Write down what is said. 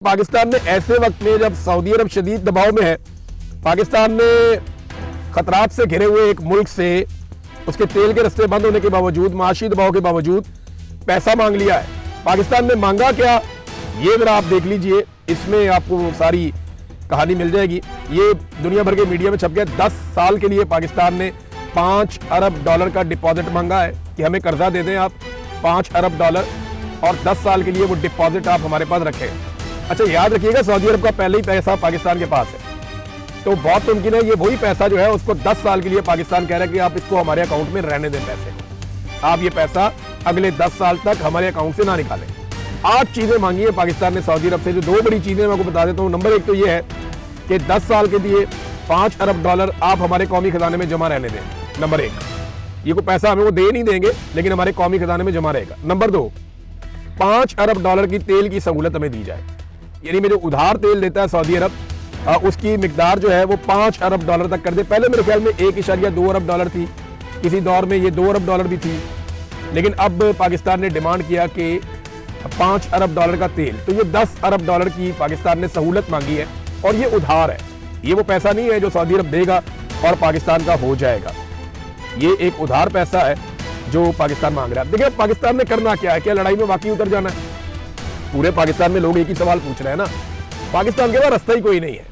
पाकिस्तान ने ऐसे वक्त में जब सऊदी अरब शदीद दबाव में है, पाकिस्तान ने खतरात से घिरे हुए एक मुल्क से उसके तेल के रस्ते बंद होने के बावजूद, माशी दबाव के बावजूद पैसा मांग लिया है। पाकिस्तान ने मांगा क्या, ये जरा आप देख लीजिए, इसमें आपको सारी कहानी मिल जाएगी। ये दुनिया भर के मीडिया में छप गया। 10 साल के लिए पाकिस्तान ने $5 अरब का डिपॉजिट मांगा है कि हमें कर्जा दे दें आप $5 अरब, और 10 साल के लिए वो डिपॉजिट आप हमारे पास रखें। अच्छा, याद रखिएगा, सऊदी अरब का पहले ही पैसा पाकिस्तान के पास है, तो बहुत मुमकिन है ये वही पैसा जो है उसको 10 साल के लिए पाकिस्तान कह रहा है कि आप इसको हमारे अकाउंट में रहने दें पैसे, आप ये पैसा अगले 10 साल तक हमारे अकाउंट से ना निकालें। 8 चीजें मांगी है पाकिस्तान ने सऊदी अरब से, जो 2 बड़ी चीजें मैं आपको बता देता हूँ। नंबर 1 तो ये है कि 10 साल के लिए $5 अरब आप हमारे कौमी खजाने में जमा रहने दें। नंबर 1, ये कोई पैसा हमें वो दे नहीं देंगे, लेकिन हमारे कौमी खजाने में जमा रहेगा। नंबर 2, $5 अरब की तेल की सहूलत हमें दी जाए, यानी में जो उधार तेल देता है सऊदी अरब, उसकी मिकदार जो है वो $5 अरब तक कर दे। पहले मेरे ख्याल में $1.2 अरब थी, किसी दौर में ये $2 अरब भी थी, लेकिन अब पाकिस्तान ने डिमांड किया कि $5 अरब का तेल, तो ये $10 अरब की पाकिस्तान ने सहूलत मांगी है, और ये उधार है, ये वो पैसा नहीं है जो सऊदी अरब देगा और पाकिस्तान का हो जाएगा। ये एक उधार पैसा है जो पाकिस्तान मांग रहा है। देखिए पाकिस्तान ने करना क्या है, क्या लड़ाई में वाकई उतर जाना है? पूरे पाकिस्तान में लोग एक ही सवाल पूछ रहे हैं ना, पाकिस्तान के पास रास्ता ही कोई नहीं है।